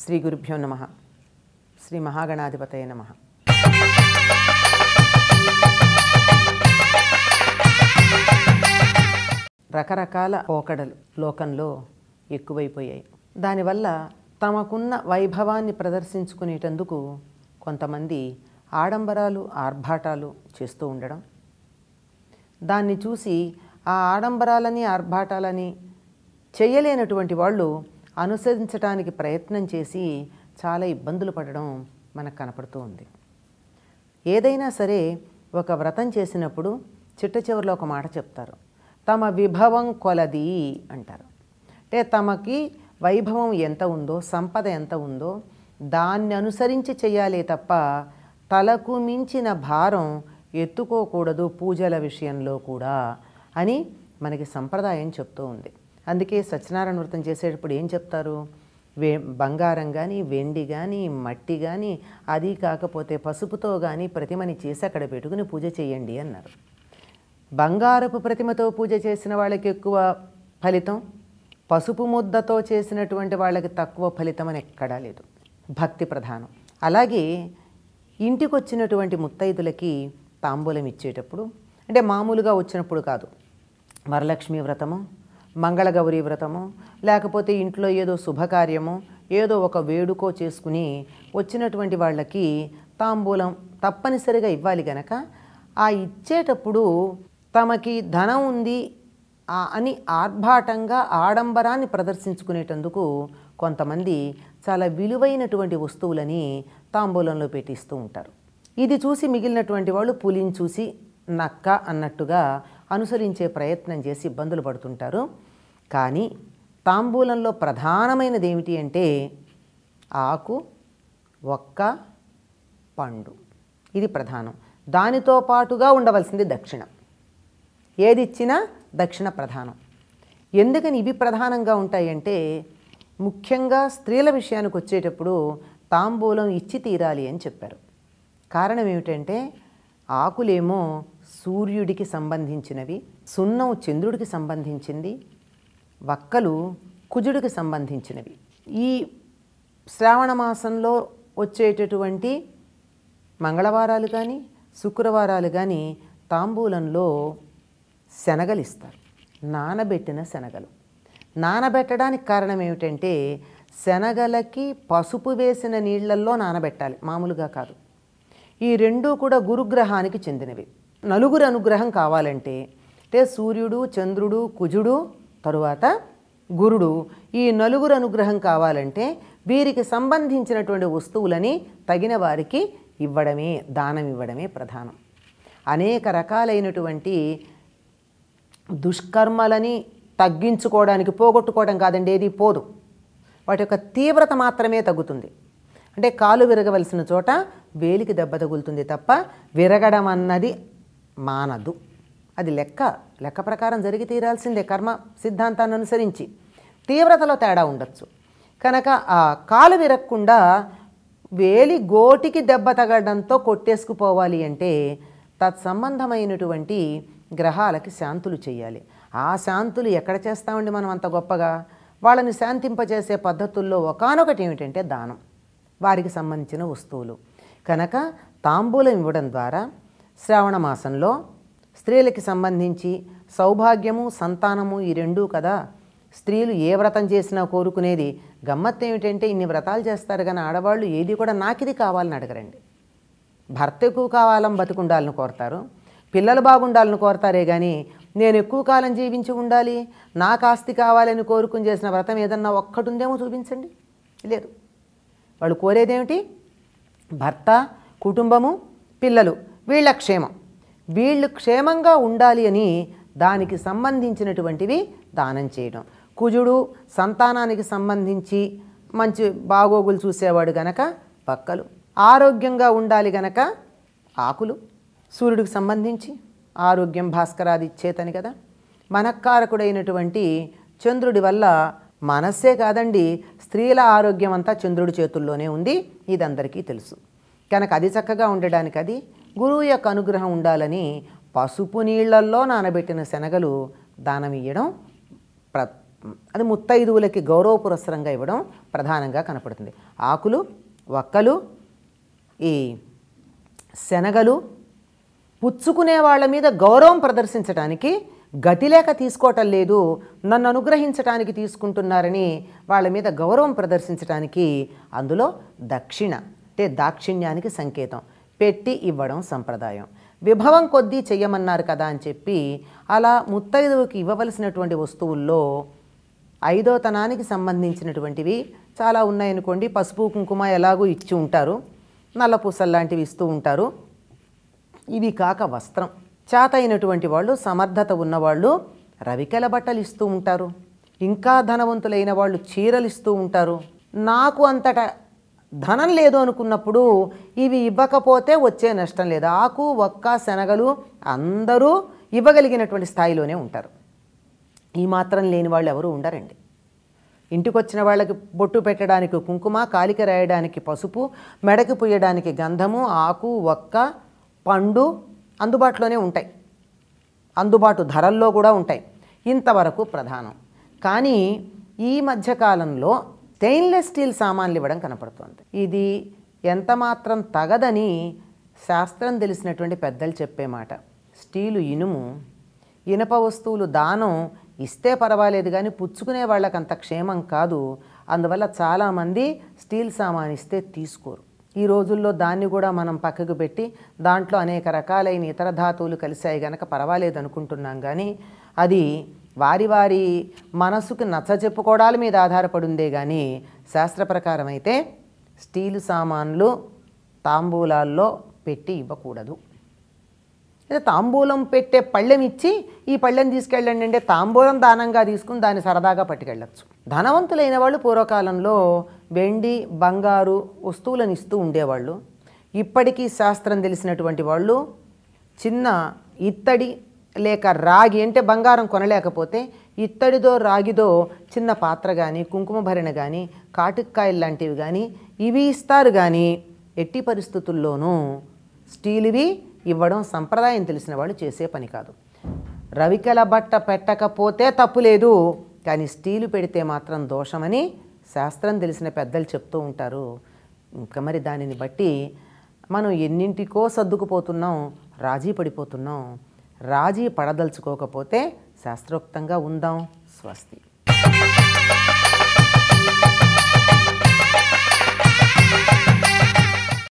శ్రీ గురుభ్యో నమః. శ్రీ మహాగణాధిపతయే నమః. రకరకాల పోకడలు లోకంలో ఎక్కువైపోయాయి. దానివల్ల తమకున్న వైభవాన్ని ప్రదర్శించుకునేటందుకు కొంతమంది ఆడంబరాలు ఆర్భాటాలు చేస్తూ ఉండడం, దాన్ని చూసి ఆ ఆడంబరాలని ఆర్భాటాలని చేయలేనటువంటి వాళ్ళు అనుసరించడానికి ప్రయత్నం చేసి చాలా ఇబ్బందులు పడడం మనకు కనపడుతూ ఉంది. ఏదైనా సరే ఒక వ్రతం చేసినప్పుడు చిట్ట చివరిలో ఒక మాట చెప్తారు, తమ విభవం కొలది అంటారు. అంటే తమకి వైభవం ఎంత ఉందో, సంపద ఎంత ఉందో దాన్ని అనుసరించి చేయాలే తప్ప తలకు మించిన భారం ఎత్తుకోకూడదు పూజల విషయంలో కూడా అని మనకి సంప్రదాయం చెప్తూ ఉంది. అందుకే సత్యనారాయణ వ్రతం చేసేటప్పుడు ఏం చెప్తారు, బంగారం కానీ వెండి కానీ మట్టి కానీ అది కాకపోతే పసుపుతో కానీ ప్రతిమని చేసి అక్కడ పెట్టుకుని పూజ చేయండి అన్నారు. బంగారపు ప్రతిమతో పూజ చేసిన వాళ్ళకి ఎక్కువ ఫలితం, పసుపు ముద్దతో చేసినటువంటి వాళ్ళకి తక్కువ ఫలితం అని ఎక్కడా లేదు. భక్తి ప్రధానం. అలాగే ఇంటికి వచ్చినటువంటి ముత్తైదులకి తాంబూలం ఇచ్చేటప్పుడు, అంటే మామూలుగా వచ్చినప్పుడు కాదు, వరలక్ష్మి వ్రతము, మంగళగౌరీ వ్రతము, లేకపోతే ఇంట్లో ఏదో శుభకార్యము, ఏదో ఒక వేడుకో చేసుకుని వచ్చినటువంటి వాళ్ళకి తాంబూలం తప్పనిసరిగా ఇవ్వాలి గనక ఆ ఇచ్చేటప్పుడు తమకి ధనం ఉంది అని ఆర్భాటంగా ఆడంబరాన్ని ప్రదర్శించుకునేటందుకు కొంతమంది చాలా విలువైనటువంటి వస్తువులని తాంబూలంలో పెట్టిస్తూ ఉంటారు. ఇది చూసి మిగిలినటువంటి వాళ్ళు పులిని చూసి నక్క అన్నట్టుగా అనుసరించే ప్రయత్నం చేసి ఇబ్బందులు పడుతుంటారు. కానీ తాంబూలంలో ప్రధానమైనది ఏమిటి అంటే ఆకు, ఒక్క, పండు. ఇది ప్రధానం. దానితో పాటుగా ఉండవలసింది దక్షిణ. ఏది ఇచ్చినా దక్షిణ ప్రధానం. ఎందుకని ఇవి ప్రధానంగా ఉంటాయంటే ముఖ్యంగా స్త్రీల విషయానికి వచ్చేటప్పుడు తాంబూలం ఇచ్చి తీరాలి అని చెప్పారు. కారణం ఏమిటంటే ఆకులేమో సూర్యుడికి సంబంధించినవి, సున్నం చంద్రుడికి సంబంధించింది, వక్కలు కుజుడికి సంబంధించినవి. ఈ శ్రావణ మాసంలో వచ్చేటటువంటి మంగళవారాలు కానీ శుక్రవారాలు కానీ తాంబూలంలో శనగలు ఇస్తారు, నానబెట్టిన శనగలు. నానబెట్టడానికి కారణం ఏమిటంటే శనగలకి పసుపు వేసిన నీళ్లల్లో నానబెట్టాలి, మామూలుగా కాదు. ఈ రెండూ కూడా గురుగ్రహానికి చెందినవి. నలుగురు అనుగ్రహం కావాలంటే సూర్యుడు, చంద్రుడు, కుజుడు, తరువాత గురుడు, ఈ నలుగురు అనుగ్రహం కావాలంటే వీరికి సంబంధించినటువంటి వస్తువులని తగిన వారికి ఇవ్వడమే, దానం ఇవ్వడమే ప్రధానం. అనేక రకాలైనటువంటి దుష్కర్మలని తగ్గించుకోవడానికి, పోగొట్టుకోవడం కాదండి, ఏది పోదు, వాటి యొక్క తీవ్రత మాత్రమే తగ్గుతుంది. అంటే కాలు విరగవలసిన చోట వేలికి దెబ్బ తగులుతుంది తప్ప విరగడం అన్నది మానదు. అది లెక్క ప్రకారం జరిగి తీరాల్సిందే కర్మ సిద్ధాంతాన్ని అనుసరించి. తీవ్రతలో తేడా ఉండొచ్చు కనుక ఆ కాలు విరగకుండా వేలి గోటికి దెబ్బ తగలడంతో కొట్టేసుకుపోవాలి అంటే తత్సంబంధమైనటువంటి గ్రహాలకి శాంతులు చేయాలి. ఆ శాంతులు ఎక్కడ చేస్తామండి మనం అంత గొప్పగా? వాళ్ళని శాంతింపజేసే పద్ధతుల్లో ఒకానొకటి ఏమిటంటే దానం, వారికి సంబంధించిన వస్తువులు. కనుక తాంబూలం ఇవ్వడం ద్వారా శ్రావణ మాసంలో స్త్రీలకి సంబంధించి సౌభాగ్యము, సంతానము ఈ రెండూ కదా. స్త్రీలు ఏ వ్రతం చేసినా కోరుకునేది. గమ్మత్తు ఏమిటంటే ఇన్ని వ్రతాలు చేస్తారు కానీ ఆడవాళ్ళు ఏది కూడా నాకిది కావాలని అడగరండి. భర్త ఎక్కువ కావాలని బతుకుండాలని కోరతారు, పిల్లలు బాగుండాలని కోరతారే కానీ నేను ఎక్కువ కాలం జీవించి ఉండాలి, నాకు ఆస్తి కావాలని కోరుకుని చేసిన వ్రతం ఏదన్నా ఒక్కటి ఉందేమో చూపించండి. లేదు. వాళ్ళు కోరేదేమిటి? భర్త, కుటుంబము, పిల్లలు, వీళ్ళ క్షేమం. వీళ్ళు క్షేమంగా ఉండాలి అని దానికి సంబంధించినటువంటివి దానం చేయడం. కుజుడు సంతానానికి సంబంధించి మంచి బాగోగులు చూసేవాడు గనక పక్కలు, ఆరోగ్యంగా ఉండాలి గనక ఆకులు, సూర్యుడికి సంబంధించి ఆరోగ్యం భాస్కరాది ఇచ్చేతని కదా. మనఃకారకుడైనటువంటి చంద్రుడి వల్ల మనస్సే కాదండి, స్త్రీల ఆరోగ్యం అంతా చంద్రుడి చేతుల్లోనే ఉంది. ఇది అందరికీ తెలుసు. కనుక అది చక్కగా ఉండడానికి అది గురువు యొక్క అనుగ్రహం ఉండాలని పసుపు నీళ్లల్లో నానబెట్టిన శనగలు దానం ఇవ్వడం అది ముత్తైదువులకి గౌరవ పురస్సరంగా ఇవ్వడం ప్రధానంగా కనపడుతుంది. ఆకులు, వక్కలు, ఈ శనగలు పుచ్చుకునే వాళ్ళ మీద గౌరవం ప్రదర్శించడానికి గతిలేక తీసుకోవటం లేదు, నన్ను అనుగ్రహించటానికి తీసుకుంటున్నారని వాళ్ళ మీద గౌరవం ప్రదర్శించడానికి అందులో దక్షిణ అంటే దాక్షిణ్యానికి సంకేతం పెట్టి ఇవ్వడం సంప్రదాయం. విభవం కొద్దీ చెయ్యమన్నారు కదా అని చెప్పి అలా ముత్తైదువుకి ఇవ్వవలసినటువంటి వస్తువుల్లో 5వ తనానికి సంబంధించినటువంటివి చాలా ఉన్నాయనుకోండి. పసుపు కుంకుమ ఎలాగూ ఇచ్చి ఉంటారు, నల్ల పూసలు లాంటివి ఇస్తూ ఉంటారు. ఇవి కాక వస్త్రం, చేత అయినటువంటి వాళ్ళు, సమర్థత ఉన్నవాళ్ళు రవికెల బట్టలు ఇస్తూ ఉంటారు. ఇంకా ధనవంతులైన వాళ్ళు చీరలు ఇస్తూ ఉంటారు. నాకు అంతటా ధనం లేదు అనుకున్నప్పుడు ఇవి ఇవ్వకపోతే వచ్చే నష్టం లేదు. ఆకు, ఒక్క, శనగలు అందరూ ఇవ్వగలిగినటువంటి స్థాయిలోనే ఉంటారు. ఈ మాత్రం లేని వాళ్ళు ఎవరు ఉండరండి. ఇంటికి వచ్చిన వాళ్ళకి బొట్టు పెట్టడానికి కుంకుమ, కాలికి రాయడానికి పసుపు, మెడకి పుయ్యడానికి గంధము, ఆకు, ఒక్క, పండు అందుబాటులోనే ఉంటాయి. అందుబాటు ధరల్లో కూడా ఉంటాయి. ఇంతవరకు ప్రధానం. కానీ ఈ మధ్యకాలంలో స్టెయిన్లెస్ స్టీల్ సామాన్లు ఇవ్వడం కనపడుతుంది. ఇది ఎంత మాత్రం తగదని శాస్త్రం తెలిసినటువంటి పెద్దలు చెప్పే మాట. స్టీలు, ఇనుము, ఇనప వస్తువులు దానం ఇస్తే పర్వాలేదు కానీ పుచ్చుకునే వాళ్ళకి అంత క్షేమం కాదు. అందువల్ల చాలామంది స్టీల్ సామాన్ ఇస్తే తీసుకోరు. ఈ రోజుల్లో దాన్ని కూడా మనం పక్కకు పెట్టి దాంట్లో అనేక రకాలైన ఇతర ధాతువులు కలిసాయి కనుక పర్వాలేదు అనుకుంటున్నాం. కానీ అది వారి వారి మనసుకు నచ్చ చెప్పుకోవడాల మీద ఆధారపడిందే కానీ శాస్త్ర ప్రకారం అయితే స్టీలు సామాన్లు తాంబూలాల్లో పెట్టి ఇవ్వకూడదు. లేదా తాంబూలం పెట్టే పళ్ళెం ఇచ్చి ఈ పళ్ళెం తీసుకెళ్ళండి అంటే తాంబూలం దానంగా తీసుకుని దాన్ని సరదాగా పట్టుకెళ్ళచ్చు. ధనవంతులైన వాళ్ళు పూర్వకాలంలో వెండి, బంగారు వస్తువులను ఇస్తూ ఉండేవాళ్ళు. ఇప్పటికీ శాస్త్రం తెలిసినటువంటి వాళ్ళు చిన్న ఇత్తడి లేక రాగి, అంటే బంగారం కొనలేకపోతే ఇత్తడిదో రాగిదో చిన్న పాత్ర కానీ, కుంకుమ భరణ కానీ, కాటుకాయలు లాంటివి కానీ ఇవి ఇస్తారు. కానీ ఎట్టి పరిస్థితుల్లోనూ స్టీలువి ఇవ్వడం సంప్రదాయం తెలిసిన వాళ్ళు చేసే పని కాదు. రవికెల బట్ట పెట్టకపోతే తప్పు లేదు, కానీ స్టీలు పెడితే మాత్రం దోషమని శాస్త్రం తెలిసిన పెద్దలు చెప్తూ ఉంటారు. ఇంకా మరి దానిని బట్టి మనం ఎన్నింటికో సర్దుకుపోతున్నాం, రాజీ పడిపోతున్నాం. రాజీ పడదలుచుకోకపోతే శాస్త్రోక్తంగా ఉందాం. స్వస్తి.